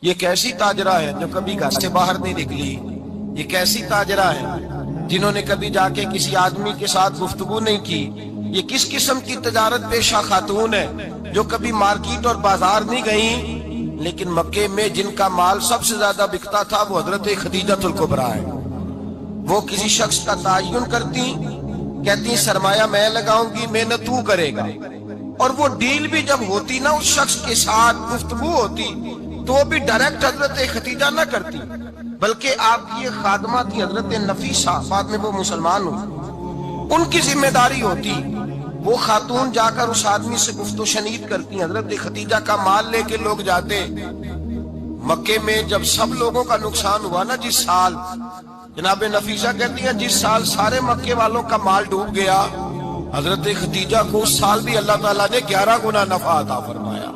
یہ کیسی تاجرہ ہے جو کبھی گھر سے باہر نہیں نکلی؟ یہ کیسی تاجرہ ہے جنہوں نے کبھی جا کے کسی آدمی کے ساتھ گفتگو نہیں کی؟ یہ کس قسم کی تجارت پیشہ خاتون ہے جو کبھی مارکیٹ اور بازار نہیں گئیں؟ لیکن مکے میں جن کا مال سب سے زیادہ بکتا تھا وہ حضرت خدیجہ الکبریٰ ہے۔ وہ کسی شخص کا تعین کرتی، کہتی سرمایہ میں لگاؤں گی، محنت تو کرے گا، اور وہ ڈیل بھی جب ہوتی نا اس شخص کے ساتھ گفتگو ہوتی تو وہ بھی ڈائریکٹ حضرت خدیجہ نہ کرتی، بلکہ آپ کی خادمہ تھی حضرت نفیسہ، بعد میں وہ مسلمان ہوئی، ان کی ذمہ داری ہوتی۔ وہ خاتون جا کر اس آدمی سے گفت و شنید کرتی، حضرت خدیجہ کا مال لے کے لوگ جاتے۔ مکے میں جب سب لوگوں کا نقصان ہوا نا جس سال، جناب نفیسہ کہتی ہیں جس سال سارے مکے والوں کا مال ڈوب گیا، حضرت خدیجہ کو اس سال بھی اللہ تعالیٰ نے 11 گنا نفع عطا فرمایا،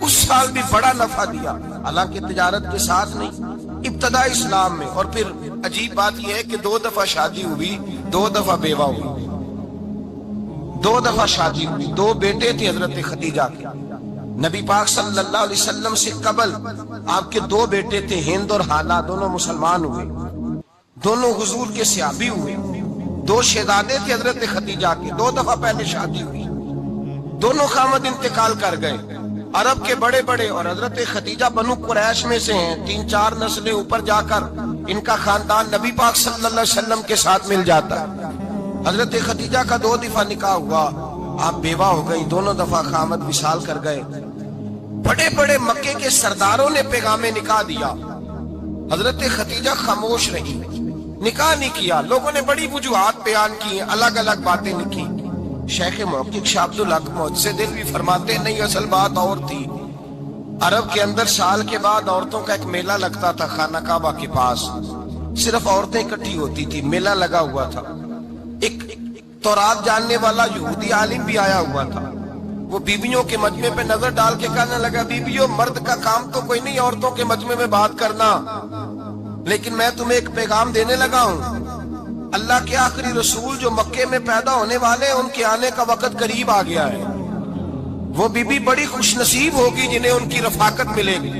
اس سال بھی بڑا نفع دیا، حالانکہ تجارت کے ساتھ نہیں، ابتدا اسلام میں۔ اور پھر عجیب بات یہ ہے کہ 2 دفعہ شادی ہوئی، 2 دفعہ بیوہ ہوئی، 2 دفعہ شادی ہوئی، 2 بیٹے تھے حضرت خدیجہ کے۔ نبی پاک صلی اللہ علیہ وسلم سے قبل آپ کے 2 بیٹے تھے، ہند اور حالہ، دونوں مسلمان ہوئے، دونوں حضور کے صحابی ہوئے۔ 2 شہزادے تھے حضرت خدیجہ کے، 2 دفعہ پہلے شادی ہوئی، دونوں خامد انتقال کر گئے، عرب کے بڑے بڑے، اور حضرت خدیجہ بنو قریش میں سے ہیں، 3-4 نسلیں اوپر جا کر ان کا خاندان نبی پاک صلی اللہ علیہ وسلم کے ساتھ مل جاتا ہے۔ حضرت خدیجہ کا 2 دفعہ نکاح ہوا، آپ بیوہ ہو گئی، دونوں دفعہ خامد وصال کر گئے۔ بڑے بڑے مکے کے سرداروں نے پیغام نکاح دیا، حضرت خدیجہ خاموش رہی، نکاح نہیں کیا۔ لوگوں نے بڑی وجوہات بیان کی، الگ الگ باتیں لکھی۔ شیخ محقق شاہ عبدالحق محدث دہلوی فرماتے نہیں، اصل بات اور تھی۔ عرب کے اندر سال کے بعد عورتوں کا ایک میلہ لگتا تھا خانہ کعبہ کے پاس، صرف عورتیں اکٹھی ہوتی تھی، میلہ لگا ہوا تھا۔ ایک تورات جاننے والا یہودی عالم بھی آیا ہوا تھا، وہ بیویوں کے مجمع پہ نظر ڈال کے کہنے لگا، بیویوں مرد کا کام تو کوئی نہیں عورتوں کے مجمع میں بات کرنا، لیکن میں تمہیں ایک پیغام دینے لگا ہوں۔ اللہ کے آخری رسول جو مکے میں پیدا ہونے والے ہیں، ان کے آنے کا وقت قریب آ گیا ہے۔ وہ بی بی بڑی خوش نصیب ہوگی جنہیں ان کی رفاقت ملے گی۔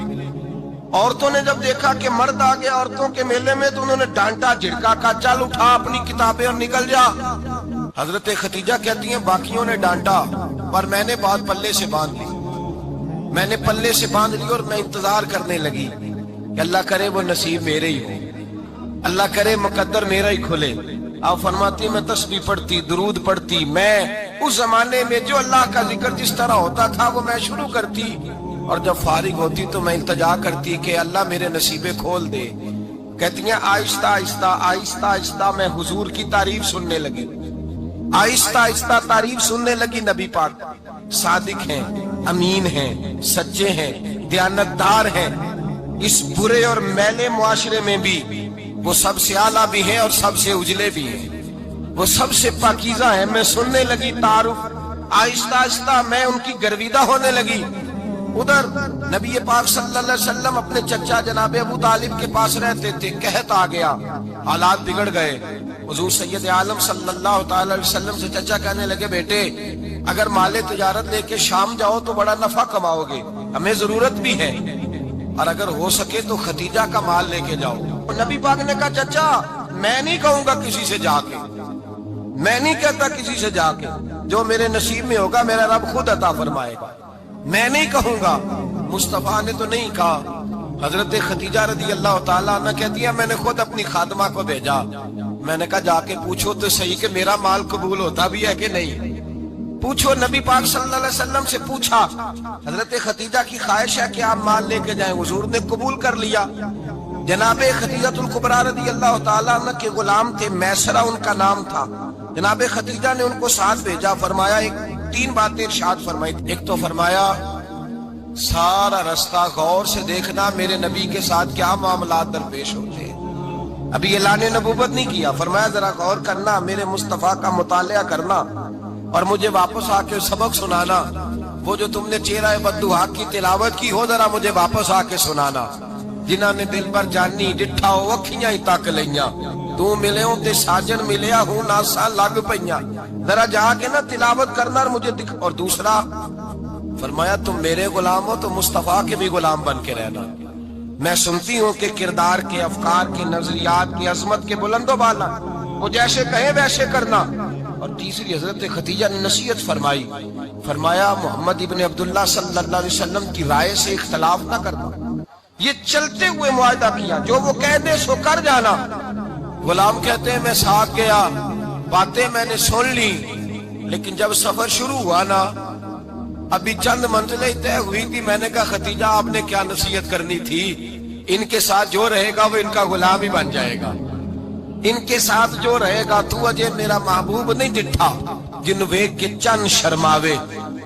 عورتوں نے جب دیکھا کہ مرد آ گیا عورتوں کے میلے میں تو انہوں نے ڈانٹا، جھڑکا، کہا چل اٹھا اپنی کتابیں اور نکل جا۔ حضرت خدیجہ کہتی ہیں باقیوں نے ڈانٹا پر میں نے بات پلے سے باندھ لی، میں نے پلے سے باندھ لی، اور میں انتظار کرنے لگی کہ اللہ کرے وہ نصیب میرے ہی ہو، اللہ کرے مقدر میرا ہی کھلے۔ آپ فرماتی میں تسبیح پڑھتی، درود پڑھتی، میں اس زمانے میں جو اللہ کا ذکر جس طرح ہوتا تھا وہ میں شروع کرتی، اور جب فارغ ہوتی تو میں التجا کرتی کہ اللہ میرے نصیبے کھول دے۔ کہتی ہیں آہستہ آہستہ آہستہ آہستہ میں حضور کی تعریف سننے لگی، آہستہ آہستہ تعریف سننے لگی۔ نبی پاک صادق ہیں، امین ہیں، سچے ہیں، دیانتدار ہیں، اس برے اور میلے معاشرے میں بھی وہ سب سے اعلیٰ بھی ہیں اور سب سے اجلے بھی ہیں، وہ سب سے پاکیزہ ہیں۔ میں سننے لگی تعارف، آہستہ آہستہ میں ان کی گرویدہ ہونے لگی۔ ادھر نبی پاک صلی اللہ علیہ وسلم اپنے چچا جناب ابو طالب کے پاس رہتے تھے، قحط آ گیا، حالات بگڑ گئے۔ حضور سید عالم صلی اللہ تعالی علیہ وسلم سے چچا کہنے لگے بیٹے اگر مال تجارت لے کے شام جاؤ تو بڑا نفع کماؤ گے، ہمیں ضرورت بھی ہے، اور اگر ہو سکے تو خدیجہ کا مال لے کے جاؤ۔ نبی پاک نے کہا چچا میں نہیں کہوں گا کسی سے جا کے، میں نہیں کہتا کسی سے جا کے، جو میرے نصیب میں ہوگا میرا رب خود عطا فرمائے گا، میں نہیں کہوں گا۔ مصطفیٰ نے تو نہیں کہا۔ حضرت خدیجہ رضی اللہ تعالیٰ عنہ کہتی ہے میں نے خود اپنی خادمہ کو بھیجا، میں نے کہا جا کے پوچھو تو صحیح کہ میرا مال قبول ہوتا بھی ہے کہ نہیں، پوچھو۔ نبی پاک صلی اللہ علیہ وسلم سے پوچھا، حضرت خدیجہ کی خواہش ہے کہ آپ مال لے کے جائیں، حضور نے قبول کر لیا۔ جناب خدیجہ الکبریٰ رضی اللہ تعالیٰ عنہ کے غلام تھے، میسرہ ان کا نام تھا، جناب خدیجہ نے ان کو ساتھ بھیجا، فرمایا 3 باتیں ارشاد فرمائی۔ ایک تو فرمایا سارا رستہ غور سے دیکھنا میرے نبی کے ساتھ کیا معاملات درپیش ہوتے ہیں، ابھی اعلان نبوت نہیں کیا، فرمایا ذرا غور کرنا، میرے مصطفیٰ کا مطالعہ کرنا اور مجھے واپس آ کے سبق سنانا، وہ جو تم نے چہرہ بددعا کی تلاوت کی ہو ذرا مجھے واپس آ کے سنانا، جنہاں نے دل پر جانی ڈٹھا ہو اکھیاں ہی تک لیاں، تو ملے ہوں تے ساجن ملیا ہوں ناسا لگ پئیاں، ذرا جا کے نا تلاوت کرنا اور مجھے دکھ۔ اور دوسرا فرمایا تم میرے غلام ہو تو مصطفیٰ کے بھی غلام بن کے رہنا، میں سنتی ہوں کہ کردار کے، افکار کے، نظریات کی عظمت کے بلند و بالا، وہ جیسے کہیں ویسے کرنا۔ اور تیسری حضرت خدیجہ نے نصیحت فرمائی، فرمایا محمد ابن عبداللہ صلی اللہ علیہ وسلم کی رائے سے اختلاف نہ کرنا۔ یہ چلتے ہوئے معاہدہ کیا، جو وہ کہہ دے سو کر جانا۔ غلام کہتے ہیں میں ساتھ گیا، باتیں میں نے سن لی، لیکن جب سفر شروع ہوا نا، ابھی چند منزلیں طے ہوئی تھی، میں نے کہا خدیجہ آپ نے کیا نصیحت کرنی تھی، ان کے ساتھ جو رہے گا وہ ان کا غلام ہی بن جائے گا، ان کے ساتھ جو رہے گا تو اجے میرا محبوب نہیں ڈٹھا جن ویکھ کے چن شرماوے،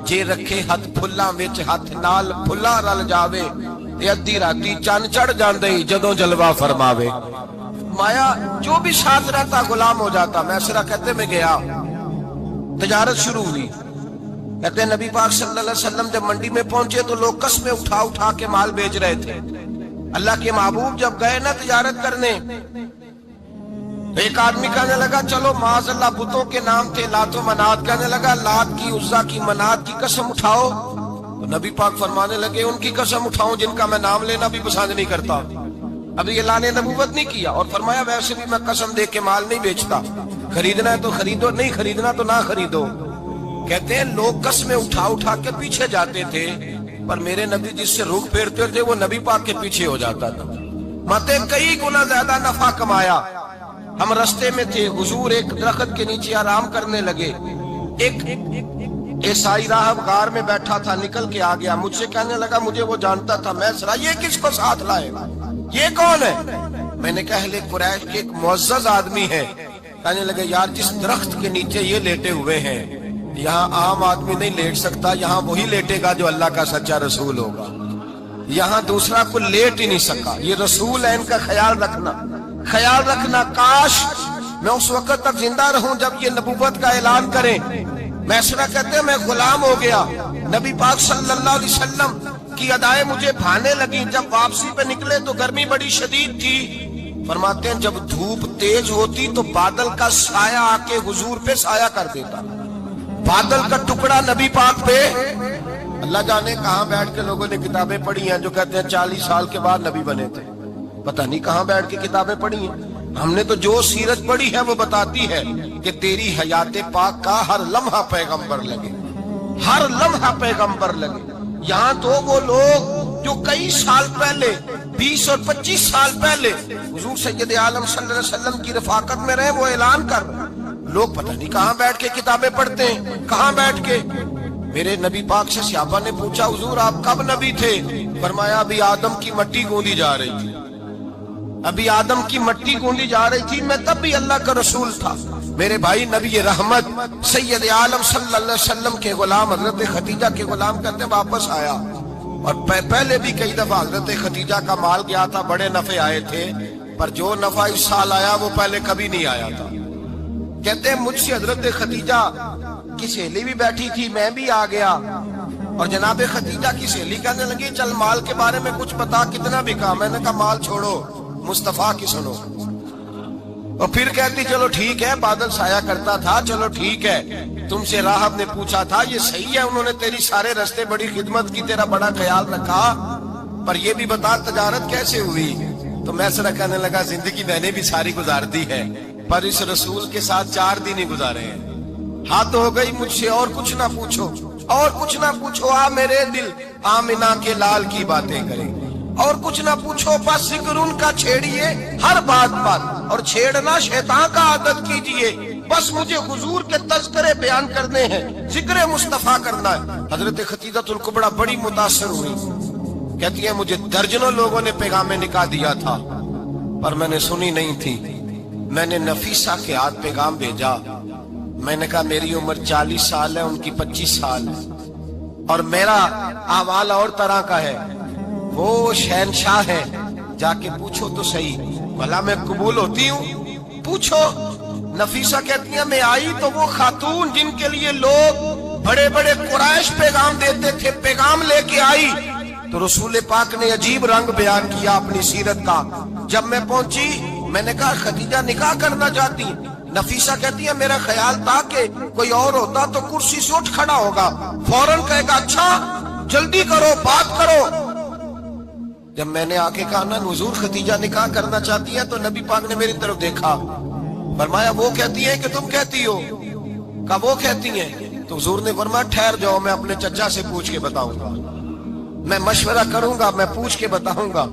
جے رکھے ہاتھ پھلاں وچ ہاتھ نال پھلا رل جاوے، تے ادھی راتی چن چڑھ جاندے جدوں جلوہ فرماوے۔ مایا جو بھی ساتھ رہتا غلام ہو جاتا۔ میسرہ کہتے میں گیا، تجارت شروع ہوئی۔ کہتے ہیں نبی پاک صلی اللہ علیہ وسلم جب منڈی میں پہنچے تو لوگ قسمیں اٹھا اٹھا کے مال بیچ رہے تھے۔ اللہ کے محبوب جب گئے نا تجارت کرنے، ایک آدمی کہنے لگا چلو معاذ اللہ بتوں کے نام تھے لات و منات، کہنے لگا لات کی، عزا کی، منات کی قسم اٹھاؤ۔ تو نبی پاک فرمانے لگے ان کی قسم اٹھاؤں جن کا میں نام لینا بھی پسند نہیں کرتا۔ ابھی اللہ نے نبوت نہیں کیا، اور فرمایا ویسے بھی میں قسم دے کے مال نہیں بیچتا، خریدنا ہے تو خریدو، نہیں خریدنا تو نہ خریدو۔ کہتے ہیں لوگ قسمیں اٹھا اٹھا کے پیچھے جاتے تھے، پر میرے نبی جس سے رخ پھیرتے تھے وہ نبی پاک کے پیچھے ہو جاتا تھا۔ ماتے کئی گنا زیادہ نفع کمایا۔ ہم رستے میں تھے، حضور ایک درخت کے نیچے آرام کرنے لگے، ایک عیسائی راہب غار میں بیٹھا تھا، نکل کے آ گیا، مجھ سے کہنے لگا مجھے وہ جانتا تھا، میں سرا یہ کس کو ساتھ لائے، یہ کون ہے؟ میں نے کہا اہل قریش کے ایک معزز آدمی ہے۔ کہنے لگے یار جس درخت کے نیچے یہ لیٹے ہوئے ہیں یہاں عام آدمی نہیں لیٹ سکتا، یہاں وہی لیٹے گا جو اللہ کا سچا رسول ہوگا، یہاں دوسرا کو لیٹ ہی نہیں سکا، یہ رسول ہے، ان کا خیال رکھنا، خیال رکھنا۔ کاش میں اس وقت تک زندہ رہوں جب یہ نبوت کا اعلان کریں۔ میسرہ کہتے ہیں میں غلام ہو گیا، نبی پاک صلی اللہ علیہ وسلم کی ادائیں مجھے بھانے لگی۔ جب واپسی پہ نکلے تو گرمی بڑی شدید تھی، فرماتے ہیں جب دھوپ تیز ہوتی تو بادل کا سایہ آ کے حضور پہ سایہ کر دیتا، بادل کا ٹکڑا نبی پاک پہ۔ اللہ جانے کہاں بیٹھ کے لوگوں نے کتابیں پڑھی ہیں جو کہتے ہیں 40 سال کے بعد نبی بنے تھے، پتہ نہیں کہاں بیٹھ کے کتابیں پڑھی ہیں۔ ہم نے تو جو سیرت پڑھی ہے وہ بتاتی ہے کہ تیری حیات پاک کا ہر لمحہ پیغمبر لگے، ہر لمحہ پیغمبر لگے۔ یہاں تو وہ لوگ جو کئی سال پہلے 20 اور 25 سال پہلے حضور سید عالم صلی اللہ علیہ وسلم کی رفاقت میں رہے، وہ اعلان کر رہے ہیں، لوگ پتہ نہیں کہاں بیٹھ کے کتابیں پڑھتے ہیں، کہاں بیٹھ کے۔ میرے نبی پاک سے صحابہ نے پوچھا حضور آپ کب نبی تھے؟ فرمایا ابھی آدم کی مٹی گوندی جا رہی تھی، ابھی آدم کی مٹی گوندی جا رہی تھی، میں تب بھی اللہ کا رسول تھا۔ میرے بھائی نبی رحمت سید عالم صلی اللہ علیہ وسلم کے غلام حضرت خدیجہ کے غلام کہتے واپس آیا، اور پہلے بھی کئی دفعہ حضرت خدیجہ کا مال گیا تھا، بڑے نفع آئے تھے، پر جو نفع اس سال آیا وہ پہلے کبھی نہیں آیا تھا۔ کہتے ہیں مجھ سے حضرت خدیجہ کی سہیلی بھی بیٹھی تھی، میں بھی آ گیا، اور جناب خدیجہ کی سہیلی کہنے لگی چل مال کے بارے میں کچھ بتا، کتنا بکا؟ میں نے کہا مال چھوڑو، مصطفیٰ کی سنو۔ اور پھر کہتی چلو ٹھیک ہے، بادل سایہ کرتا تھا، چلو ٹھیک ہے، تم سے راہب نے پوچھا تھا یہ صحیح ہے، انہوں نے تیری سارے رستے بڑی خدمت کی، تیرا بڑا خیال رکھا، پر یہ بھی بتا تجارت کیسے ہوئی؟ تو میں سرا کہنے لگا زندگی میں نے بھی ساری گزار دی ہے، پر اس رسول کے ساتھ 4 دن ہی گزارے ہیں، حد ہو گئی مجھ سے، اور کچھ نہ پوچھو، اور کچھ نہ پوچھو، آ میرے دل آمنہ کے لال کی باتیں کریں، اور کچھ نہ پوچھو، بس ذکر ان کا چھیڑیے ہر بات پر، اور چھیڑنا شیطان کا عادت کیجئے، بس مجھے حضور کے تذکرے بیان کرنے ہیں، ذکر مصطفیٰ کرنا ہے۔ حضرت خدیجہ الکبریٰ بڑی متاثر ہوئی، کہتی ہے مجھے درجنوں لوگوں نے پیغام نکاح دیا تھا پر میں نے سنی نہیں تھی، میں نے نفیسہ کے ہاتھ پیغام بھیجا، میں نے کہا میری عمر 40 سال ہے، ان کی 25 سال ہے، اور میرا اعمال اور طرح کا ہے، وہ شہنشاہ ہے، جا کے پوچھو تو صحیح، بھلا میں قبول ہوتی ہوں؟ پوچھو۔ نفیسہ کہتی ہیں میں آئی تو وہ خاتون جن کے لیے لوگ بڑے بڑے قریش پیغام دیتے تھے، پیغام لے کے آئی، تو رسول پاک نے عجیب رنگ بیان کیا اپنی سیرت کا۔ جب میں پہنچی میں نے کہا خدیجہ نکاح کرنا چاہتی، نفیسہ کہتی ہے میرا خیال تھا کہ کوئی اور ہوتا تو کرسی سے اٹھ کھڑا ہوگا، فوراً کہے گا اچھا جلدی کرو بات کرو۔ جب میں نے آ کے کہا نا حضور خدیجہ نکاح کرنا چاہتی ہے تو نبی پاک نے میری طرف دیکھا، فرمایا وہ کہتی ہیں کہ تم کہتی ہو؟ کہا وہ کہتی ہیں۔ تو حضور نے فرمایا ٹھہر جاؤ، میں اپنے چچا سے پوچھ کے بتاؤں گا، میں مشورہ کروں گا، میں پوچھ کے بتاؤں گا۔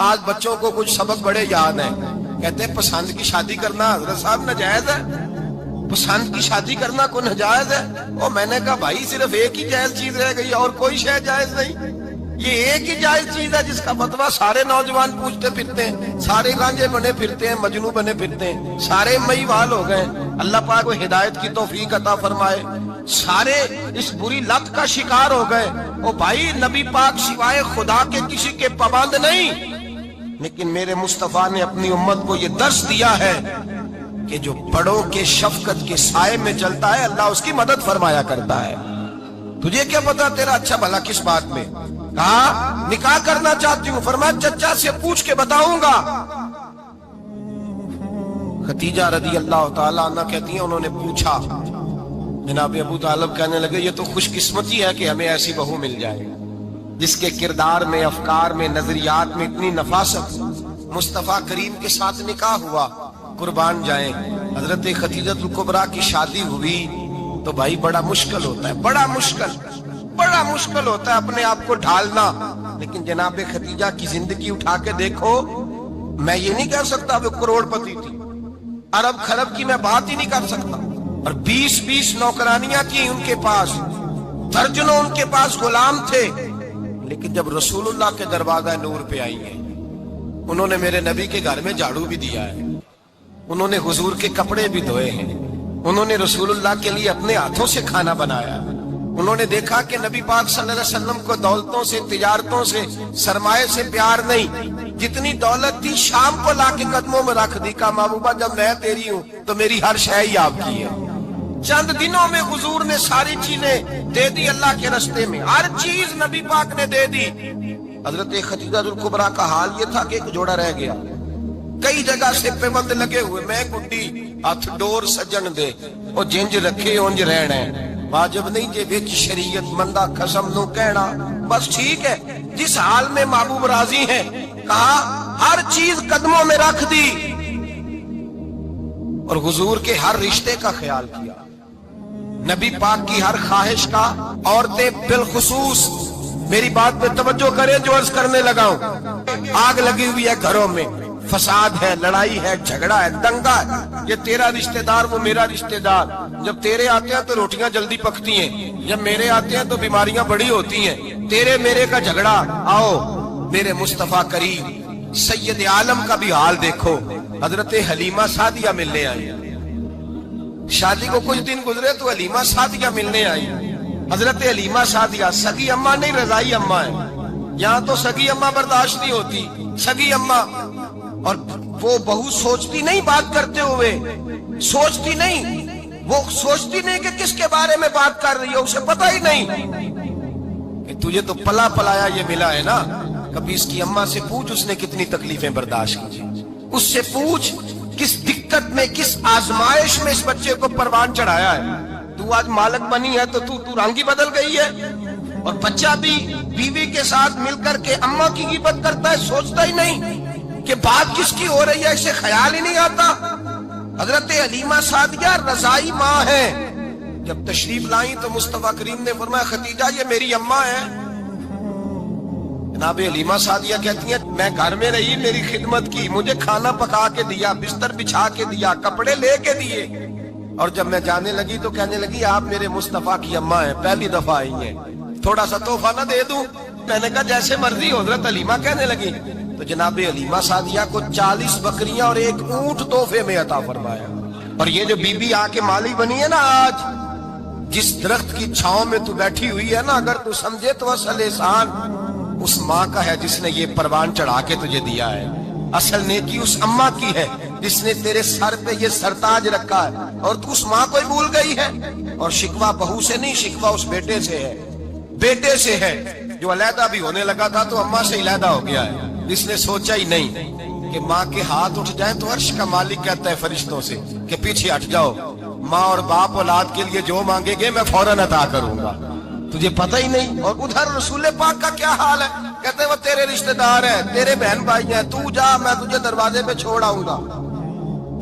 آج بچوں کو کچھ سبق بڑے یاد ہیں، کہتے ہیں پسند کی شادی کرنا حضرت صاحب ناجائز ہے، پسند کی شادی کرنا کوئی ناجائز ہے؟ اور میں نے کہا بھائی صرف ایک ہی جائز چیز رہ گئی اور کوئی شے جائز نہیں، یہ ایک ہی جائز چیز ہے جس کا فتویٰ سارے نوجوان پوچھتے پھرتے ہیں، سارے گانجے بنے پھرتے ہیں، مجنوں بنے پھرتے ہیں، سارے مئی وال ہو گئے۔ اللہ پاک کو ہدایت کی توفیق عطا فرمائے۔ سارے اس بری لت کا شکار ہو گئے۔ او بھائی نبی پاک سوائے خدا کے کسی کے پابند نہیں، لیکن میرے مصطفیٰ نے اپنی امت کو یہ درس دیا ہے کہ جو بڑوں کے شفقت کے سائے میں چلتا ہے اللہ اس کی مدد فرمایا کرتا ہے۔ تجھے کیا پتا تیرا اچھا بھلا کس بات میں؟ کہا نکاح کرنا چاہتی ہوں، فرمایا چچا سے پوچھ کے بتاؤں گا۔ خدیجہ رضی اللہ تعالیٰ عنہ کہتی ہیں انہوں نے پوچھا، جناب ابو طالب کہنے لگے یہ تو خوش قسمتی ہے کہ ہمیں ایسی بہو مل جائے جس کے کردار میں، افکار میں، نظریات میں اتنی نفاست۔ مصطفیٰ کریم کے ساتھ نکاح ہوا، قربان جائیں۔ حضرت خدیجہ الکبریٰ کی شادی ہوئی تو بھائی بڑا مشکل ہوتا ہے، بڑا مشکل ہوتا ہے اپنے آپ کو ڈھالنا۔ لیکن جناب خدیجہ کی زندگی اٹھا کے دیکھو، میں یہ نہیں کہہ سکتا وہ کروڑ پتی تھی، ارب خرب کی میں بات ہی نہیں کر سکتا، اور 20 نوکرانیاں تھیں ان کے پاس، درجنوں ان کے پاس غلام تھے۔ لیکن جب رسول اللہ کے دروازہ نور پہ آئی ہیں، انہوں نے میرے نبی کے گھر میں جھاڑو بھی دیا ہے، انہوں نے حضور کے کپڑے بھی دھوئے ہیں، انہوں نے رسول اللہ کے لیے اپنے ہاتھوں سے کھانا بنایا، انہوں نے دیکھا کہ نبی پاک صلی اللہ علیہ وسلم کو دولتوں سے، تجارتوں سے، سرمایے سے پیار نہیں، جتنی دولت تھی شام کو لا کے قدموں میں رکھ دی، کہا محبوبہ جب میں تیری ہوں تو میری ہر شے ہی آپ کی ہے۔ چند دنوں میں حضور نے ساری چیزیں دے دی اللہ کے رستے میں، ہر چیز نبی پاک نے دے دی۔ حضرت خدیجہ الکبریٰ کا حال یہ تھا کہ ایک جوڑا رہ گیا، کئی جگہ سے پیبند لگے ہوئے، میں گڈی ہاتھ ڈور سجن دے اور جنج رکھے اونج رہنا ہے، واجب نہیں جے وچ شریعت مندہ قسم نو کہنا، بس ٹھیک ہے جس حال میں محبوب راضی ہیں۔ کہا ہر چیز قدموں میں رکھ دی اور حضور کے ہر رشتے کا خیال کیا، نبی پاک کی ہر خواہش کا۔ عورتیں بالخصوص میری بات پہ توجہ کریں جو عرض کرنے لگا ہوں، آگ لگی ہوئی ہے گھروں میں، فساد ہے، لڑائی ہے، جھگڑا ہے، دنگا ہے، یہ تیرا رشتہ دار وہ میرا رشتہ دار، جب تیرے آتے ہیں تو روٹیاں جلدی پکتی ہیں، جب میرے آتے ہیں تو بیماریاں بڑی ہوتی ہیں، تیرے میرے کا جھگڑا۔ آؤ میرے مصطفیٰ کریم سید عالم کا بھی حال دیکھو، حضرت حلیمہ سعدیہ ملنے آئی، شادی کو کچھ دن گزرے تو حلیمہ سعدیہ ملنے آئی۔ حضرت حلیمہ سعدیہ سگی اماں نہیں، رضائی اماں ہے، یہاں تو سگی اماں برداشت نہیں ہوتی، سگی اماں، اور وہ بہو سوچتی نہیں بات کرتے ہوئے، سوچتی نہیں، وہ سوچتی نہیں کہ کس کے بارے میں بات کر رہی ہے، اسے پتہ ہی نہیں کہ تجھے تو پلا پلایا یہ ملا ہے نا۔ کبھی اس کی اماں سے پوچھ اس نے کتنی تکلیفیں برداشت کی، اس سے پوچھ کس دقت میں، کس آزمائش میں اس بچے کو پروان چڑھایا ہے۔ تو آج مالک بنی ہے تو تو رنگ ہی بدل گئی ہے، اور بچہ بھی بیوی کے ساتھ مل کر کے اماں کی غیبت کرتا ہے، سوچتا ہی نہیں کہ بات کس کی ہو رہی ہے، اسے خیال ہی نہیں آتا۔ حضرت حلیمہ سعدیہ رضائی ماں ہے، جب تشریف لائیں تو مصطفیٰ کریم نے فرمایا خدیجہ یہ میری اماں ہے۔ جناب حلیمہ سعدیہ کہتی ہیں میں گھر میں رہی، میری خدمت کی، مجھے کھانا پکا کے دیا، بستر بچھا کے دیا، کپڑے لے کے دیے، اور جب میں جانے لگی تو کہنے لگی آپ میرے مصطفیٰ کی اماں ہیں، پہلی دفعہ آئی ہیں، تھوڑا سا تحفہ نہ دے دوں؟ میں نے کہا جیسے مرضی حضرت حلیمہ کہنے لگی۔ تو جناب حلیمہ سعدیہ کو 40 بکریاں اور 1 اونٹ تحفے میں عطا فرمایا۔ اور یہ جو بی بی آ کے مالی بنی ہے نا، آج جس درخت کی چھاؤں میں تو بیٹھی ہوئی ہے نا، اگر تو سمجھے تو اصل احسان اس ماں کا ہے جس نے یہ پروان چڑھا کے تجھے دیا ہے، اصل نیکی اس اماں کی ہے جس نے تیرے سر پہ یہ سرتاج رکھا ہے، اور تو اس ماں کو ہی بھول گئی ہے۔ اور شکوہ بہو سے نہیں، شکوہ اس بیٹے سے ہے، بیٹے سے ہے جو علیحدہ بھی ہونے لگا تھا تو اماں سے علیحدہ ہو گیا ہے، جس نے سوچا ہی نہیں کہ ماں کے ہاتھ اٹھ جائیں تو عرش کا مالک کہتا ہے فرشتوں سے کہ پیچھے ہٹ جاؤ، ماں اور باپ اولاد کے لیے جو مانگے گے میں فوراً عطا کروں گا، تجھے پتہ ہی نہیں۔ اور ادھر رسول پاک کا کیا حال ہے، کہتے وہ تیرے رشتہ دار ہیں، تیرے بہن بھائی ہیں، تو جا، میں تجھے دروازے پہ چھوڑ آؤں گا،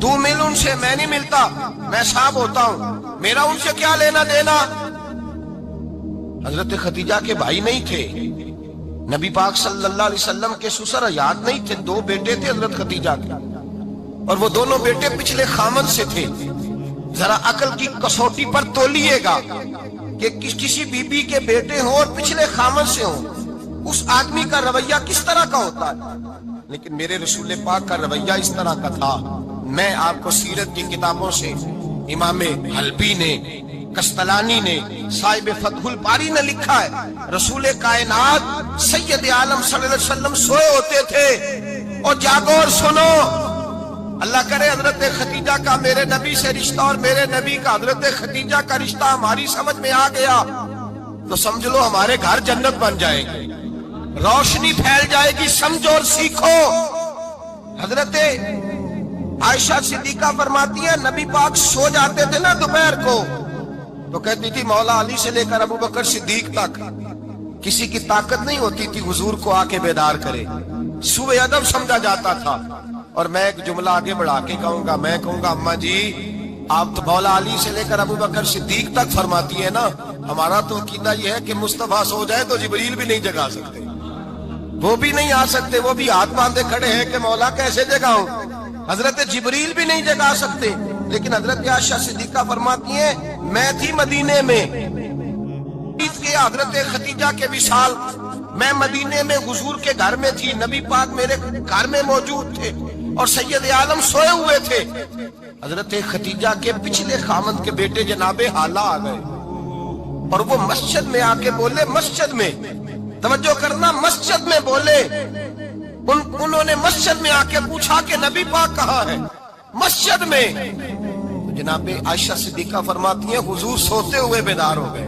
تو مل ان سے، میں نہیں ملتا، میں صاحب ہوتا ہوں، میرا ان سے کیا لینا دینا۔ حضرت خدیجہ کے بھائی نہیں تھے، نبی پاک صلی اللہ علیہ وسلم کے سسر حیات نہیں تھے، 2 بیٹے تھے حضرت خدیجہ کے، اور وہ دونوں بیٹے پچھلے خامن سے تھے۔ ذرا عقل کی کسوٹی پر تولیے گا کہ کسی بی بی کے بیٹے ہوں اور پچھلے خامن سے ہوں، اس آدمی کا رویہ کس طرح کا ہوتا ہے۔ لیکن میرے رسول پاک کا رویہ اس طرح کا تھا۔ میں آپ کو سیرت کی کتابوں سے، امام حلبی نے، کستلانی نے، صاحب فتح الباری نے لکھا ہے، رسول کائنات سید عالم صلی اللہ علیہ وسلم سوئے ہوتے تھے اور جاگو اور سنو، اللہ کرے حضرت خدیجہ کا میرے نبی سے رشتہ اور میرے نبی کا حضرت خدیجہ کا رشتہ ہماری سمجھ میں آ گیا تو سمجھ لو ہمارے گھر جنت بن جائے گی، روشنی پھیل جائے گی، سمجھو اور سیکھو۔ حضرت عائشہ صدیقہ فرماتی ہیں نبی پاک سو جاتے تھے نا دوپہر کو تو کہتی تھی مولا علی سے لے کر ابو بکر صدیق تک کسی کی طاقت نہیں ہوتی تھی حضور کو آ کے بیدار کرے، صبح ادب سمجھا جاتا تھا۔ اور میں ایک جملہ آگے بڑھا کے کہوں گا، میں کہوں گا اماں جی آپ تو مولا علی سے لے کر ابو بکر صدیق تک فرماتی ہے نا، ہمارا تو عقیدہ یہ ہے کہ مصطفیٰ سو جائے تو جبریل بھی نہیں جگا سکتے، وہ بھی نہیں آ سکتے، وہ بھی ہاتھ باندھے کھڑے ہیں کہ مولا کیسے جگاؤں، حضرت جبریل بھی نہیں جگا سکتے۔ لیکن حضرت عائشہ صدیقہ فرماتی ہیں میں تھی مدینے میں حضرت خدیجہ کے وصال، میں مدینے میں حضور کے گھر میں تھی، نبی پاک میرے گھر میں موجود تھے اور سید عالم سوئے ہوئے تھے۔ حضرت خدیجہ کے پچھلے خامند کے بیٹے جناب حالہ آ گئے اور وہ مسجد میں آ کے بولے، مسجد میں توجہ کرنا، مسجد میں بولے، انہوں نے مسجد میں آ کے پوچھا کہ نبی پاک کہاں ہے، مسجد میں۔ جناب عائشہ صدیقہ فرماتی ہیں حضور سوتے ہوئے بیدار ہو گئے،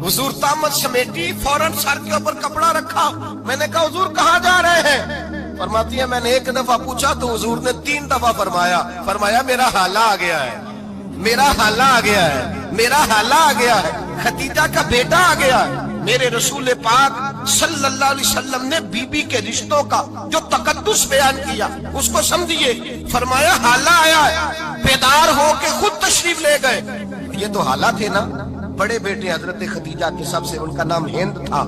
حضور طامت سمیٹی، فوراً سر کے اوپر کپڑا رکھا، میں نے کہا حضور کہاں جا رہے ہیں؟ فرماتی ہے میں نے 1 دفعہ پوچھا تو حضور نے 3 دفعہ فرمایا میرا حالہ آ گیا ہے، میرا حالہ آ گیا ہے، میرا حالہ آ گیا ہے، خدیجہ کا بیٹا آ گیا ہے۔ میرے رسول پاک صلی اللہ علیہ وسلم نے بی بی کے رشتوں کا جو تقدس بیان کیا اس کو سمجھیے، فرمایا حالہ آیا ہے، بیدار ہو کے خود تشریف لے گئے۔ یہ تو حالہ تھے نا، بڑے بیٹے حضرت خدیجہ کے، سب سے ان کا نام ہند تھا،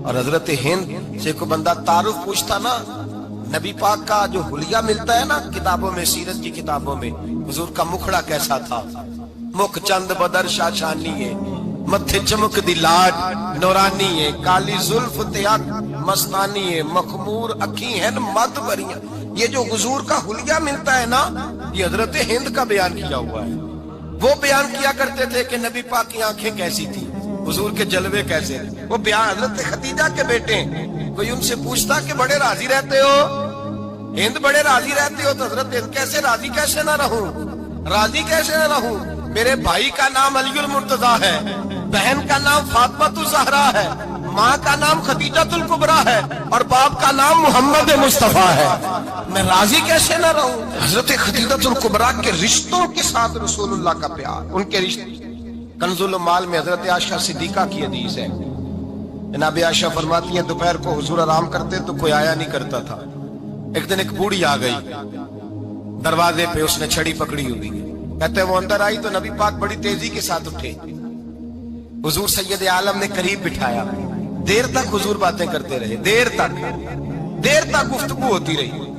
اور حضرت ہند سے کوئی بندہ تعارف پوچھتا نا، نبی پاک کا جو حلیہ ملتا ہے نا کتابوں میں، سیرت کی کتابوں میں، حضور کا مکھڑا کیسا تھا، مکھ چند بدر شاشانی ہے، متھے چمک دی لاڈ نورانی ہے، کالی زلف تیاک مستانی ہے، مخمور اکھی ہیں مد بریاں۔ یہ جو حضور کا حلیہ ملتا ہے نا یہ حضرت ہند کا بیان کیا ہوا ہے۔ وہ بیان کیا کرتے تھے کہ نبی پاک کی آنکھیں کیسی تھی، حضور کے جلوے کیسے، وہ بیان حضرت خدیجہ کے بیٹے ہیں۔ کوئی ان سے پوچھتا کہ بڑے راضی رہتے ہو، ہند بڑے راضی رہتے ہو، تو حضرت ہند کیسے راضی کیسے نہ رہوں، راضی کیسے نہ رہوں، میرے بھائی کا نام علی المرتضیٰ ہے، بہن کا نام فاطمہ الزہرا ہے، ماں کا نام خدیجۃ الکبریٰ ہے اور باپ کا نام محمد مصطفیٰ ہے، میں راضی کیسے نہ رہوں۔ حضرت خدیجۃ الکبریٰ کے رشتوں کے ساتھ رسول اللہ کا پیار، ان کے رشتے۔ کنز المال میں حضرت عائشہ صدیقہ کی حدیث ہے، جناب عائشہ فرماتی ہیں دوپہر کو حضور آرام کرتے تو کوئی آیا نہیں کرتا تھا، ایک دن ایک بوڑھی آ گئی دروازے پہ، اس نے چھڑی پکڑی ہوئی، کہتے ہیں وہ اندر آئی تو نبی پاک بڑی تیزی کے ساتھ اٹھے، حضور سید عالم نے قریب بٹھایا، دیر تک حضور باتیں کرتے رہے، دیر تک گفتگو ہوتی رہی۔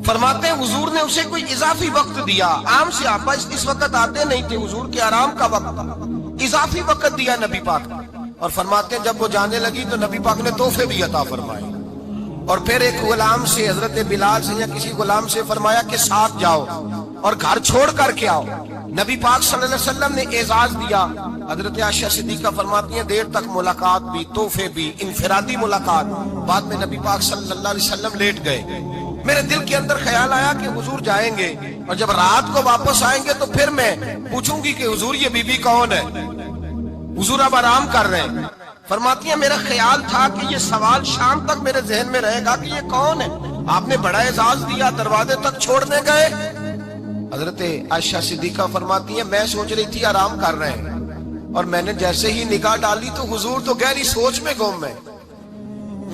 فرماتے ہیں حضور نے اسے کوئی اضافی وقت دیا، عام صحابہ اس وقت آتے نہیں تھے، حضور کے آرام کا وقت تھا، اضافی وقت دیا نبی پاک، اور فرماتے ہیں جب وہ جانے لگی تو نبی پاک نے تحفے بھی عطا فرمائے، اور پھر ایک غلام سے، حضرت بلال سے یا کسی غلام سے فرمایا کہ ساتھ جاؤ اور گھر چھوڑ کر کے آؤ۔ نبی پاک صلی اللہ علیہ وسلم نے اعزاز دیا۔ حضرت عائشہ صدیقہ فرماتی ہیں دیر تک ملاقات بھی، تحفے بھی، انفرادی ملاقات، بعد میں نبی پاک صلی اللہ علیہ وسلم لیٹ گئے۔ میرے دل کے اندر خیال آیا کہ حضور جائیں گے اور جب رات کو واپس آئیں گے تو پھر میں پوچھوں گی کہ حضور یہ بی بی کون ہے، حضور اب آرام کر رہے ہیں۔ فرماتی ہیں میرا خیال تھا کہ یہ سوال شام تک میرے ذہن میں رہے گا کہ یہ کون ہے، آپ نے بڑا اعزاز دیا، دروازے تک چھوڑنے گئے۔ حضرت عائشہ صدیقہ فرماتی ہیں میں سوچ رہی تھی آرام کر رہے ہیں، اور میں نے جیسے ہی نگاہ ڈالی تو حضور تو گہری سوچ میں گم ہے،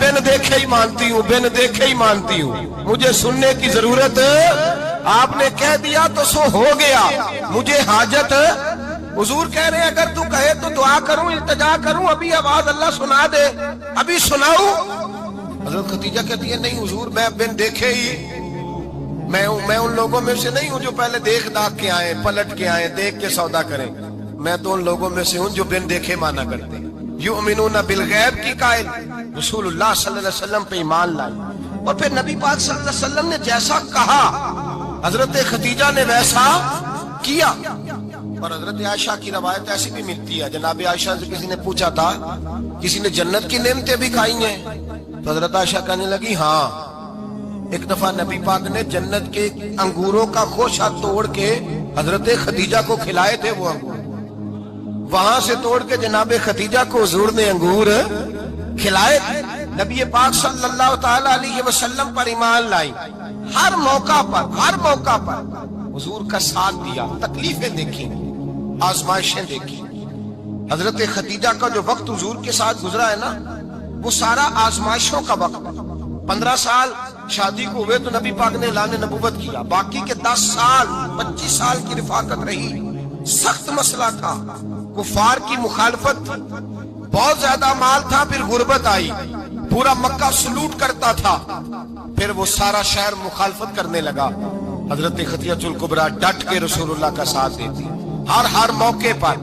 بن دیکھے ہی مانتی ہوں، بن دیکھے ہی مانتی ہوں، مجھے سننے کی ضرورت، آپ نے کہہ دیا تو سو ہو گیا، مجھے حاجت۔ حضور کہہ رہے ہیں اگر تو کہے تو دعا کروں، التجا کروں، ابھی آواز اللہ سنا دے، ابھی سناؤں؟ حضرت خدیجہ کہتی ہے نہیں حضور، میں بن دیکھے ہی، میں ان لوگوں میں سے نہیں ہوں جو پہلے دیکھ داکھ کے آئے، پلٹ کے آئے، دیکھ کے سودا کریں، میں تو ان لوگوں میں سے ہوں جو بن دیکھے مانا کرتے ہیں۔ یؤمنون بالغیب کی قائل، رسول اللہ صلی اللہ علیہ وسلم پہ ایمان لائی، اور پھر نبی پاک صلی اللہ علیہ وسلم نے جیسا کہا حضرت خدیجہ نے ویسا کیا۔ اور حضرت عائشہ کی روایت ایسی بھی ملتی ہے، جناب عائشہ سے کسی نے پوچھا تھا کسی نے جنت کی نعمتیں بھی کھائی ہیں؟ تو حضرت عائشہ کہنے لگی ہاں، ایک دفعہ نبی پاک نے جنت کے انگوروں کا خوشہ توڑ کے حضرت خدیجہ کو کھلائے تھے، وہ انگور وہاں سے توڑ کے جناب خدیجہ کو حضور نے انگور کھلائے تھے۔ نبی پاک صلی اللہ تعالی علیہ وسلم پر ایمان لائی، ہر موقع پر حضور کا ساتھ دیا، تکلیفیں دیکھی، آزمائشیں دیکھی۔ حضرت خدیجہ کا جو وقت حضور کے ساتھ گزرا ہے نا، وہ سارا آزمائشوں کا وقت ہے۔ 15 سال شادی کو ہوئے تو نبی پاک نے اعلان نبوت کیا، باقی کے 10 سال 25 سال کی رفاقت رہی، سخت مسئلہ تھا، کفار کی مخالفت تھی، بہت زیادہ مال تھا، پھر غربت آئی، پورا مکہ سلوٹ کرتا تھا، پھر وہ سارا شہر مخالفت کرنے لگا۔ حضرت خدیجہ الکبریٰ ڈٹ کے رسول اللہ کا ساتھ دیتی، ہر موقع پر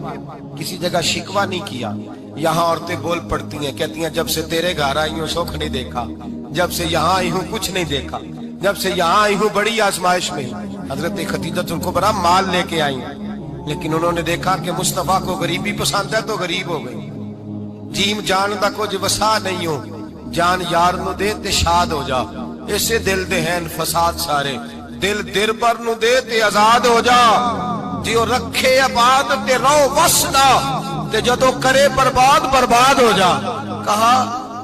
کسی جگہ شکوہ نہیں کیا۔ یہاں عورتیں بول پڑتی ہیں، کہتی ہیں جب سے تیرے گھر آئی ہوں سکھ نہیں دیکھا، جب سے یہاں آئی ہوں کچھ نہیں دیکھا، جب سے یہاں آئی ہوں بڑی آزمائش میں۔ حضرت خدیجہ الکبریٰ مال لے کے آئی، لیکن انہوں نے دیکھا کہ مصطفیٰ کو غریبی پسند ہے تو غریب ہو گئی۔ جیم جان دا کچھ وسا نہیں ہو، جان یار نو دے تے شاد ہو جا، اسے دل دے ہیں فساد سارے، دل دیر پر نو دے تے آزاد ہو جا، جیو رکھے آباد تے رو وسدا تے جدو کرے برباد ہو جا۔ کہا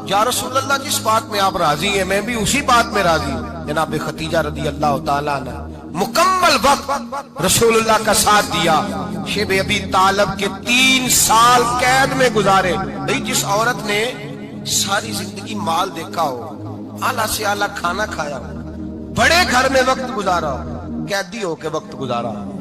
یا رسول اللہ جس بات میں آپ راضی ہیں میں بھی اسی بات میں راضی ہوں۔ جناب خدیجہ رضی اللہ تعالیٰ عنہ مکمل وقت رسول اللہ کا ساتھ دیا۔ شیب ابی طالب کے 3 سال قید میں گزارے۔ جس عورت نے ساری زندگی مال دیکھا ہو، اعلیٰ سے اعلیٰ کھانا کھایا ہو، بڑے گھر میں وقت گزارا ہو، قیدی ہو کے وقت گزارا ہو،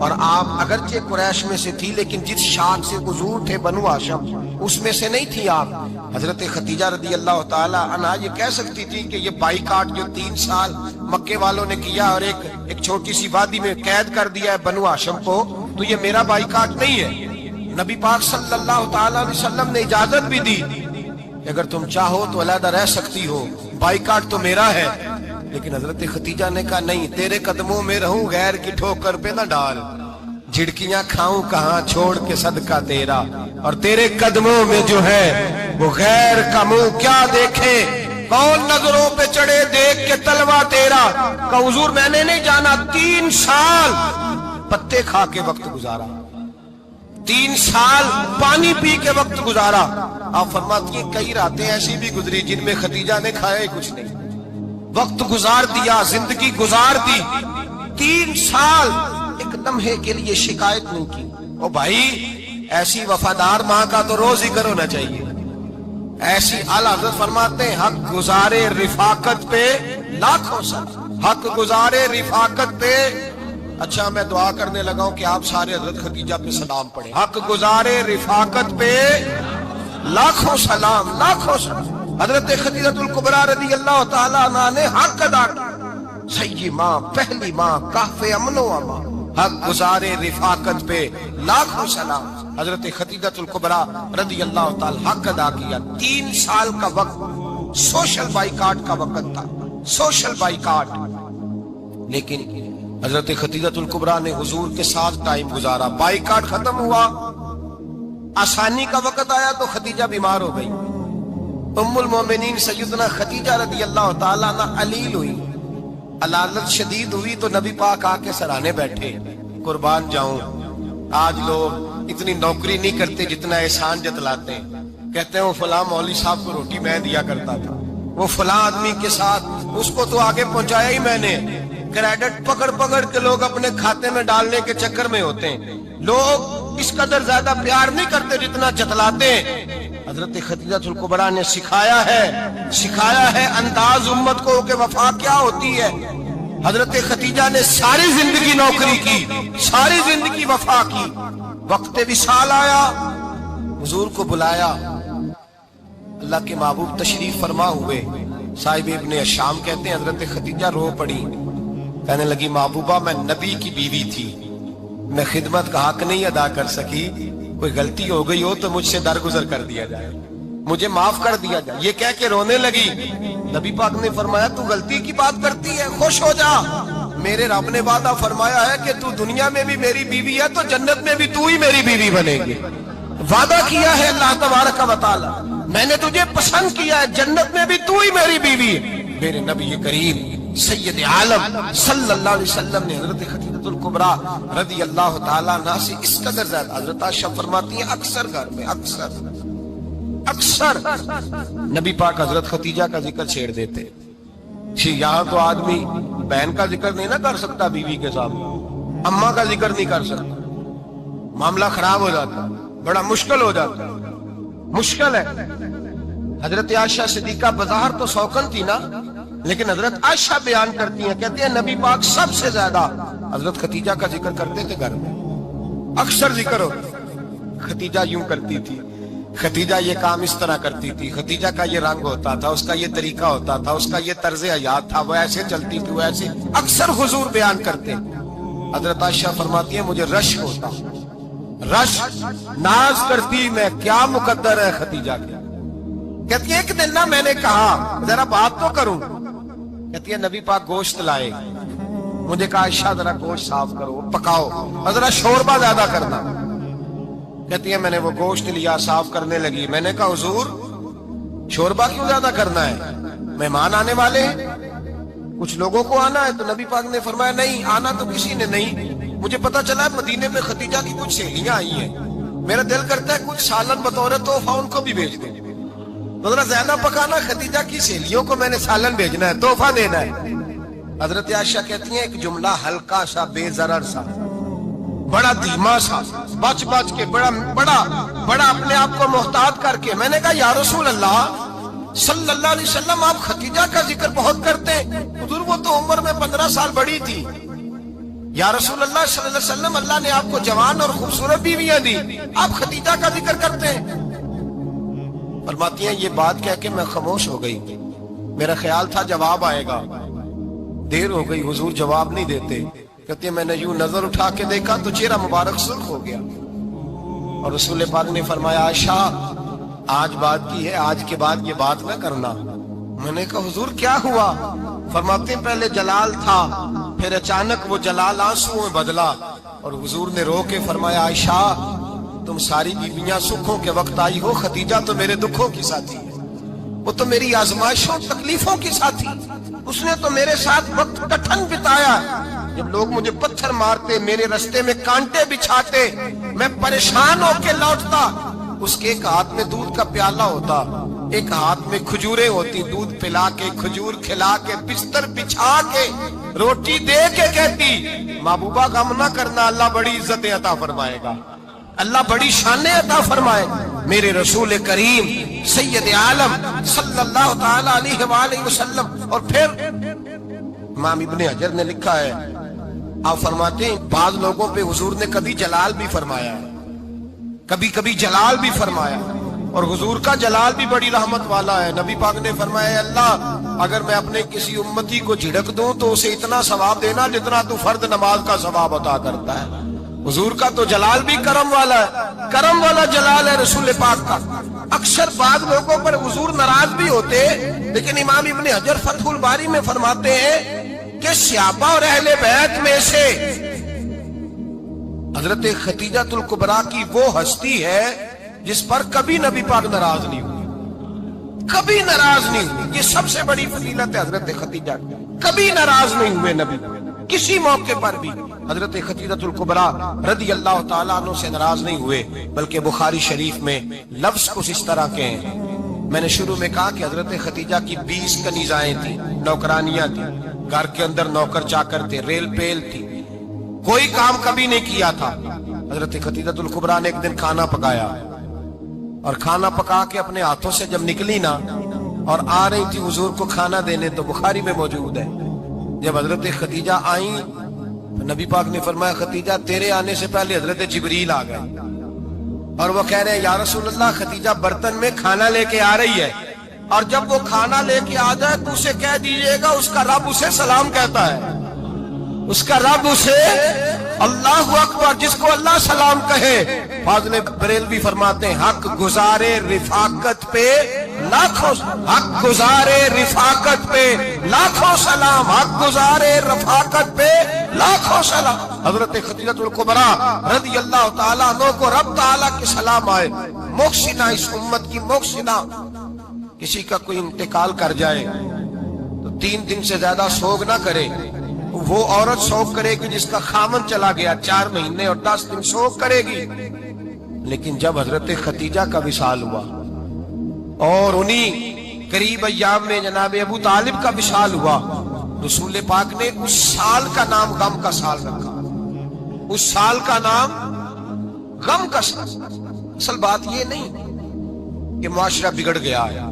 اور آپ اگرچہ قریش میں سے تھی لیکن جس شان سے حضور تھے بنو ہاشم اس میں سے نہیں تھی آپ۔ حضرت خدیجہ رضی اللہ تعالی عنہ یہ کہہ سکتی تھی کہ یہ بائیکاٹ جو 3 سال مکے والوں نے کیا اور ایک چھوٹی سی وادی میں قید کر دیا ہے بنو ہاشم کو، تو یہ میرا بائیکاٹ نہیں ہے۔ نبی پاک صلی اللہ تعالی علیہ وسلم نے اجازت بھی دی کہ اگر تم چاہو تو علیحدہ رہ سکتی ہو، بائیکاٹ تو میرا ہے۔ لیکن حضرت خدیجہ نے کہا نہیں، تیرے قدموں میں رہوں، غیر کی ٹھوکر پہ نہ ڈال، جھڑکیاں کھاؤں کہاں چھوڑ کے صدقہ تیرا، اور تیرے قدموں میں جو ہے وہ غیر کا منہ کیا دیکھے، کون نظروں پہ چڑھے دیکھ کے تلوا تیرا۔ کہ حضور میں نے نہیں جانا، 3 سال پتے کھا کے وقت گزارا، 3 سال پانی پی کے وقت گزارا۔ آپ فرماتی ہیں کئی راتیں ایسی بھی گزری جن میں خدیجہ نے کھایا ہی کچھ نہیں، وقت گزار دیا، زندگی گزار دی۔ 3 سال ایک لمحے کے لیے شکایت نہیں کی۔ او بھائی ایسی وفادار ماں کا تو روز ذکر ہونا چاہیے۔ ایسی اعلیٰ حضرت فرماتے ہیں حق گزارے رفاقت پہ لاکھوں سلام، حق گزارے رفاقت پہ۔ اچھا میں دعا کرنے لگا ہوں کہ آپ سارے حضرت خدیجہ پہ سلام پڑھیں۔ حق گزارے رفاقت پہ لاکھوں سلام، لاکھوں سلام۔ حضرت خدیجہ الکبریٰ رضی اللہ تعالیٰ عنہ نے حق ادا کیا، سیدی ماں، پہلی ماں، کہف امن و امان، حق گزارے رفاقت پہ لاکھوں سلام۔ حضرت خدیجہ الکبریٰ رضی اللہ تعالی حق ادا کیا۔ 3 سال کا وقت سوشل بائیکاٹ کا وقت تھا، سوشل بائیکاٹ، لیکن حضرت خدیجہ الکبریٰ نے حضور کے ساتھ ٹائم گزارا۔ بائیکاٹ ختم ہوا، آسانی کا وقت آیا تو خدیجہ بیمار ہو گئی۔ ام المومنین سیدنا خدیجہ رضی اللہ تعالیٰ عنہ علیل ہوئی، علالت شدید ہوئی تو نبی پاک آ کے سرانے بیٹھے۔ قربان جاؤں، آج لوگ اتنی نوکری نہیں کرتے جتنا احسان جتلاتے ہیں۔ کہتے ہیں وہ فلاں مولوی صاحب کو روٹی میں دیا کرتا تھا، وہ فلاں آدمی کے ساتھ اس کو تو آگے پہنچایا ہی میں نے۔ کریڈٹ پکڑ پکڑ کے لوگ اپنے کھاتے میں ڈالنے کے چکر میں ہوتے ہیں۔ لوگ اس قدر زیادہ پیار نہیں کرتے جتنا جتلاتے ہیں۔ حضرت خدیجہ کبریٰ نے سکھایا ہے انداز امت کو کہ وفا کیا ہوتی ہے۔ حضرت خدیجہ نے ساری زندگی نوکری کی، ساری زندگی وفا کی۔ وقت وصال آیا، حضور کو بلایا، اللہ کے محبوب تشریف فرما ہوئے۔ صاحب ابن الشام کہتے ہیں حضرت خدیجہ رو پڑی، کہنے لگی محبوبہ میں نبی کی بیوی تھی، میں خدمت کا حق نہیں ادا کر سکی، کوئی غلطی ہو گئی ہو تو مجھ سے درگزر کر دیا جائے، مجھے معاف کر دیا جائے۔ یہ کہہ کے رونے لگی۔ نبی پاک نے فرمایا تو غلطی کی بات کرتی ہے، خوش ہو جا، میرے رب نے وعدہ فرمایا ہے کہ تو دنیا میں بھی میری بیوی ہے تو جنت میں بھی تو ہی میری بیوی بنے گی۔ وعدہ کیا ہے اللہ تبارک و تعالی، میں نے تجھے پسند کیا ہے، جنت میں بھی تو ہی میری بیوی ہے۔ میرے نبی کریم سید عالم صلی اللہ علیہ وسلم نے حضرت خدیجہ کبریٰ رضی اللہ تعالیٰ عنہ سے اس قدر زیادہ، حضرت عائشہ فرماتی ہیں اکثر گھر میں اکثر نبی پاک حضرت خدیجہ کا ذکر چھیڑ دیتے۔ یہاں تو آدمی بہن کا ذکر نہیں نہ کر سکتا بیوی کے سامنے، اماں کا ذکر نہیں کر سکتا، معاملہ خراب ہو جاتا، بڑا مشکل ہو جاتا، مشکل ہے۔ حضرت عائشہ صدیقہ بظاہر تو سوکن تھی نا، لیکن حضرت عائشہ بیان کرتی ہیں، کہتے ہیں نبی پاک سب سے زیادہ حضرت خدیجہ کا ذکر کرتے تھے گھر میں، اکثر ذکر ہوتا۔ خدیجہ یوں کرتی تھی، خدیجہ یہ کام اس طرح کرتی تھی، خدیجہ کا یہ رنگ ہوتا تھا، اس کا یہ طریقہ ہوتا تھا، اس کا یہ طرز حیات تھا، وہ ایسے چلتی تھی، وہ ایسے، اکثر حضور بیان کرتے۔ حضرت عائشہ فرماتی ہیں مجھے رش ہوتا، رش، ناز کرتی میں، کیا مقدر ہے خدیجہ کے۔ کہتی ہے ایک دن نا میں نے کہا ذرا بات تو کروں، کہتی ہے نبی پاک گوشت لائے، مجھے کہا عائشہ ذرا گوشت صاف کرو، پکاؤ، ذرا شوربہ زیادہ کرنا۔ کہتی ہے میں نے وہ گوشت لیا، صاف کرنے لگی، میں نے کہا حضور شوربہ کیوں زیادہ کرنا ہے، مہمان آنے والے ہیں، کچھ لوگوں کو آنا ہے۔ تو نبی پاک نے فرمایا نہیں، آنا تو کسی نے نہیں، مجھے پتا چلا مدینے میں خدیجہ کی کچھ سہیلیاں آئی ہیں، میرا دل کرتا ہے کچھ سالن بطور تحفہ ان کو بھی بھیج دیں، تو ذرا زیادہ پکانا، خدیجہ کی سہیلیوں کو میں نے سالن بھیجنا ہے، تحفہ دینا ہے۔ حضرت عائشہ کہتی ہیں ایک جملہ ہلکا سا، بے ضرر سا، بڑا دھیما سا، بچ کے، بڑا اپنے آپ کو محتاط کر کے، میں نے کہا یا رسول اللہ صلی اللہ علیہ وسلم آپ خدیجہ کا ذکر بہت کرتے ہیں، حضور وہ تو عمر میں 15 سال بڑی تھی، یا رسول اللہ صلی اللہ علیہ وسلم اللہ نے آپ کو جوان اور خوبصورت بیویاں دی، آپ خدیجہ کا ذکر کرتے ہیں۔ فرماتی ہیں یہ بات کہہ کے میں خاموش ہو گئی، میرا خیال تھا جواب آئے گا، دیر ہو گئی، حضور جواب نہیں دیتے۔ کہتے ہیں میں نے یوں نظر اٹھا کے دیکھا تو چہرہ مبارک سرخ ہو گیا، اور رسول پاک نے فرمایا عائشہ آج بات کی ہے، آج کے بعد یہ بات نہ کرنا۔ میں نے کہا حضور کیا ہوا؟ فرماتے ہیں پہلے جلال تھا، پھر اچانک وہ جلال آنسو میں بدلا، اور حضور نے رو کے فرمایا عائشہ تم ساری بیویاں سکھوں کے وقت آئی ہو، خدیجہ تو میرے دکھوں کی ساتھی ہے، وہ تو میری آزمائشوں تکلیفوں کی ساتھی، اس نے تو میرے ساتھ وقت کٹھن بتایا، جب لوگ مجھے پتھر مارتے، میرے رستے میں کانٹے بچھاتے، میں پریشان ہو کے لوٹتا، اس کے ایک ہاتھ میں دودھ کا پیالہ ہوتا، ایک ہاتھ میں کھجوریں ہوتی، دودھ پلا کے، کھجور کھلا کے، بستر بچھا کے، روٹی دے کے کہتی محبوبہ غم نہ کرنا، اللہ بڑی عزتیں عطا فرمائے گا، اللہ بڑی شانیں عطا فرمائے۔ میرے رسول کریم سید عالم صلی اللہ تعالی علیہ وآلہ وسلم۔ اور پھر امام ابن حجر نے لکھا ہے، آپ فرماتے ہیں بعض لوگوں پہ حضور نے کبھی جلال بھی فرمایا، کبھی جلال بھی فرمایا، اور حضور کا جلال بھی بڑی رحمت والا ہے۔ نبی پاک نے فرمایا اللہ اگر میں اپنے کسی امتی کو جھڑک دوں تو اسے اتنا ثواب دینا جتنا تو فرض نماز کا ثواب عطا کرتا ہے۔ حضور کا تو جلال بھی کرم والا ہے، کرم والا جلال ہے رسول پاک کا۔ اکثر بعض لوگوں پر حضور ناراض بھی ہوتے، لیکن امام ابن حجر فتح الباری میں فرماتے ہیں کہ صحابہ اور اہل بیت میں سے حضرت خدیجہ کبریٰ کی وہ ہستی ہے جس پر کبھی نبی پاک ناراض نہیں ہوئے، کبھی ناراض نہیں ہوئے۔ یہ سب سے بڑی فضیلت ہے حضرت خدیجہ، کبھی ناراض نہیں ہوئے نبی، کسی موقع پر بھی حضرت خدیجہ کبریٰ رضی اللہ تعالیٰ عنہ سے ناراض نہیں ہوئے، بلکہ بخاری شریف میں لفظ کچھ اس طرح کے ہیں۔ میں نے شروع میں کہا کہ حضرت خدیجہ کی 20 کنیزائیں تھیں، نوکرانیاں تھیں، گھر کے اندر نوکر چاکر تھے، ریل پیل تھی، کوئی کام کبھی نہیں کیا تھا۔ حضرت خدیجہ کبریٰ نے ایک دن کھانا پکایا، اور کھانا پکا کے اپنے ہاتھوں سے جب نکلی نا اور آ رہی تھی حضور کو کھانا دینے، تو بخاری میں موجود ہے جب حضرت خدیجہ آئیں تو نبی پاک نے فرمایا خدیجہ تیرے آنے سے پہلے حضرت جبریل آ گئے، اور وہ کہہ رہے ہیں یا رسول اللہ خدیجہ برتن میں کھانا لے کے آ رہی ہے، اور جب وہ کھانا لے کے آ جائے تو اسے کہہ دیجئے گا اس کا رب اسے سلام کہتا ہے، اس کا رب اسے اللہ اکبر، جس کو اللہ سلام کہے۔ فاضل بریلوی فرماتے ہیں حق گزارے رفاقت پہ لاکھوں، حق گزارے رفاقت پہ لاکھوں سلام، حق گزارے رفاقت پہ لاکھوں سلام۔ حضرت خدیجہ الکبریٰ رضی اللہ تعالیٰ عنہ کو رب تعالیٰ کے سلام آئے، محسنہ، اس امت کی محسنہ۔ کسی کا کوئی انتقال کر جائے تو 3 دن سے زیادہ سوگ نہ کرے، وہ عورت سوگ کرے گی جس کا خامن چلا گیا، 4 مہینے اور 10 دن سوگ کرے گی۔ لیکن جب حضرت خدیجہ کا وصال ہوا اور انہی قریب ایام میں جناب ابو طالب کا وصال ہوا، رسول پاک نے اس سال کا نام غم کا سال رکھا، اس سال کا نام غم کا سال۔ اصل بات یہ نہیں کہ معاشرہ بگڑ گیا ہے،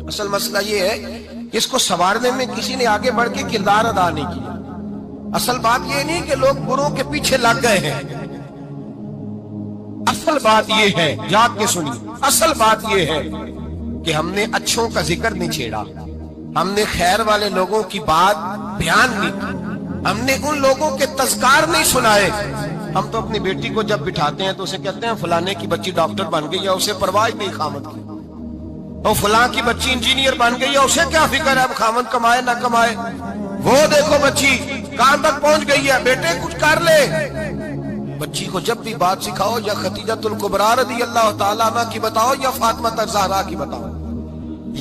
اصل مسئلہ یہ ہے کہ اس کو سنوارنے میں کسی نے آگے بڑھ کے کردار ادا نہیں کیا۔ اصل بات یہ نہیں کہ لوگ بروں کے پیچھے لگ گئے ہیں، اصل بات یہ ہے، جاگ کے سنیے، اصل بات یہ ہے کہ ہم نے اچھوں کا ذکر نہیں چھیڑا، ہم نے خیر والے لوگوں کی بات بیان نہیں کی، ہم نے ان لوگوں کے تذکار نہیں سنائے۔ ہم تو اپنی بیٹی کو جب بٹھاتے ہیں تو اسے کہتے ہیں فلانے کی بچی ڈاکٹر بن گئی ہے، اسے پرواہ نہیں خامد کی، اور فلاں کی بچی انجینئر بن گئی ہے، اسے کیا فکر ہے اب خامد کمائے نہ کمائے، وہ دیکھو بچی کہاں تک پہنچ گئی ہے، بیٹے کچھ کر لے۔ بچی کو جب بھی بات سکھاؤ یا خدیجہ الکبریٰ رضی اللہ تعالیٰ عنہ کی بتاؤ یا فاطمہ الزہرا کی بتاؤ،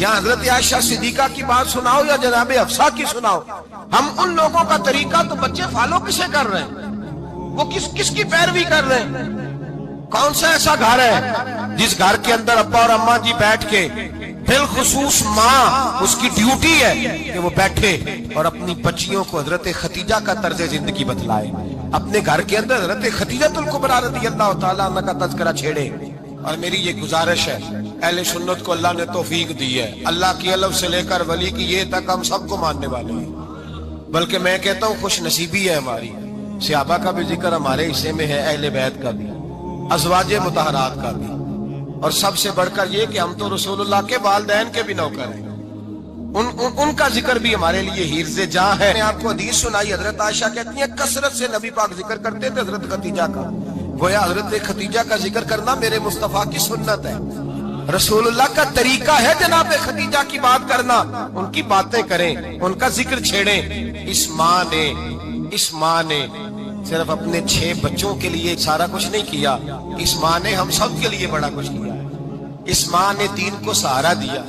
یا حضرت عائشہ صدیقہ کی بات سناؤ یا جناب حفصہ کی سناؤ، ہم ان لوگوں کا طریقہ تو بچے فالو کسے کر رہے ہیں، وہ کس کی پیروی کر رہے ہیں؟ کون سا ایسا گھر ہے جس گھر کے اندر ابا اور اماں جی بیٹھ کے، بالخصوص ماں، اس کی ڈیوٹی ہے کہ وہ بیٹھے اور اپنی بچیوں کو حضرت خدیجہ کا طرز زندگی بتلائے، اپنے گھر کے اندر حضرت خدیجہ الکبریٰ رضی اللہ تعالیٰ عنہ کا تذکرہ چھیڑے۔ اور میری یہ گزارش ہے، اہل سنت کو اللہ نے توفیق دی ہے، اللہ کی الف سے لے کر ولی کی یہ تک ہم سب کو ماننے والے ہیں، بلکہ میں کہتا ہوں خوش نصیبی ہے ہماری، صحابہ کا بھی ذکر ہمارے حصے میں ہے، اہل بیت کا بھی، ازواج مطہرات کا بھی، اور سب سے بڑھ کر یہ کہ ہم تو رسول اللہ کے والدین کے بھی نوکر ہیں، ان کا ذکر بھی ہمارے لیے حرز جاں ہے۔ میں نے آپ کو حدیث سنائی، حضرت عائشہ کہتی ہیں کثرت سے نبی پاک ذکر کرتے تھے حضرت خدیجہ کا، گویا حضرت خدیجہ کا ذکر کرنا میرے مصطفیٰ کی سنت ہے، رسول اللہ کا طریقہ ہے جناب خدیجہ کی بات کرنا، ان کی باتیں کریں، ان کا ذکر چھیڑیں۔ اس ماں نے صرف اپنے 6 بچوں کے لیے سارا کچھ نہیں کیا، اس ماں نے ہم سب کے لیے بڑا کچھ کیا، اس ماں نے دین کو سہارا دیا،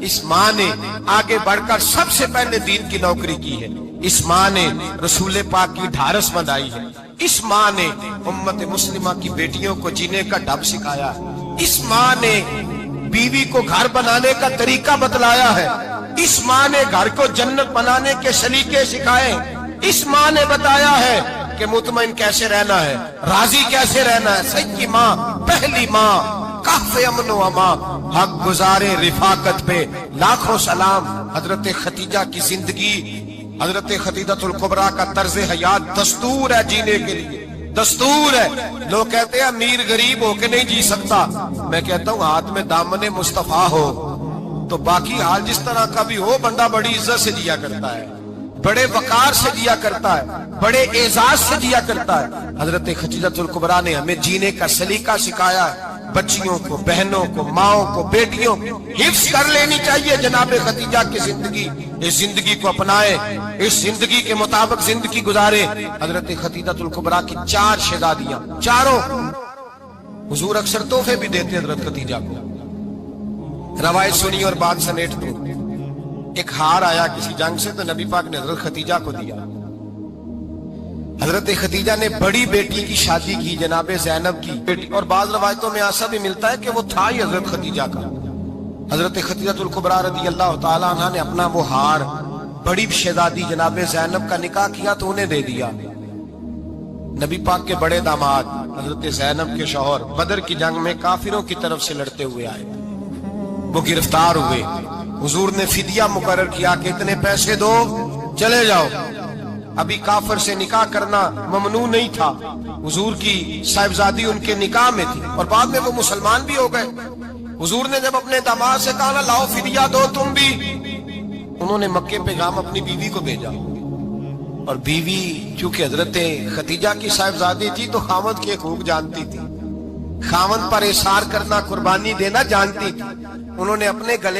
اس ماں نے آگے بڑھ کر سب سے پہلے دین کی نوکری کی ہے، اس ماں نے رسول پاک کی ڈھارس بندھائی ہے، اس ماں نے امت مسلمہ کی بیٹیوں کو جینے کا ڈھب سکھایا، اس ماں نے بیوی کو گھر بنانے کا طریقہ بتلایا ہے، اس ماں نے گھر کو جنت بنانے کے سلیقے سکھائے، اس ماں نے بتایا ہے کہ مطمئن کیسے رہنا ہے، راضی کیسے رہنا ہے۔ سچی ماں، پہلی ماں، کہف امن و امان، حق گزارے رفاقت پہ لاکھوں سلام۔ حضرت خدیجہ کی زندگی، حضرت خدیجہ الکبریٰ کا طرز حیات دستور ہے جینے کے لیے، دستور ہے۔ لوگ کہتے ہیں امیر غریب ہو کے نہیں جی سکتا، میں کہتا ہوں ہاتھ میں دامن مصطفیٰ ہو تو باقی حال جس طرح کا بھی ہو، بندہ بڑی عزت سے جیا کرتا ہے، بڑے وقار سے جیا کرتا ہے، بڑے اعزاز سے جیا کرتا ہے۔ حضرت خدیجہ الکبریٰ نے ہمیں جینے کا سلیقہ سکھایا ہے، بچیوں کو، بہنوں کو، ماؤں کو، بیٹیوں کو حفظ کر لینی چاہیے جناب خدیجہ کی زندگی، اس زندگی کو اپنائے، اس زندگی کے مطابق زندگی گزارے۔ حضرت خدیجہ الکبریٰ کی 4 شہزادیاں، چاروں حضور اکثر تحفے بھی دیتے حضرت خدیجہ کو۔ روایت سنی اور بات سمیٹ دو۔ ایک ہار آیا کسی جنگ سے تو نبی پاک نے حضرت خدیجہ کو دیا۔ حضرت خدیجہ نے بڑی بیٹی کی شادی کی، جناب زینب کی بیٹی، اور بعض روایتوں میں ایسا بھی ملتا ہے کہ وہ تھا ہی حضرت خدیجہ کا۔ حضرت خدیجہ الکبریٰ رضی اللہ تعالیٰ عنہ نے اپنا وہ ہار بڑی شہزادی جناب زینب کا نکاح کیا تو انہیں دے دیا۔ نبی پاک کے بڑے داماد حضرت زینب کے شوہر بدر کی جنگ میں کافروں کی طرف سے لڑتے ہوئے آئے، وہ گرفتار ہوئے۔ حضور نے فدیہ مقرر کیا کہ اتنے پیسے دو چلے جاؤ۔ ابھی کافر سے نکاح کرنا ممنوع نہیں تھا، حضور کی صاحبزادی ان کے نکاح میں تھی اور بعد میں وہ مسلمان بھی ہو گئے۔ حضور نے جب اپنے داماد سے کہا نا لاؤ فدیہ دو تم بھی، انہوں نے مکے پیغام اپنی بیوی کو بھیجا، اور بیوی چونکہ حضرت خدیجہ کی صاحبزادی تھی تو خاوند کے حقوق جانتی تھی، خاوند پر احسار کرنا قربانی دینا جانتی تھی، انہوں نے اپنے گلے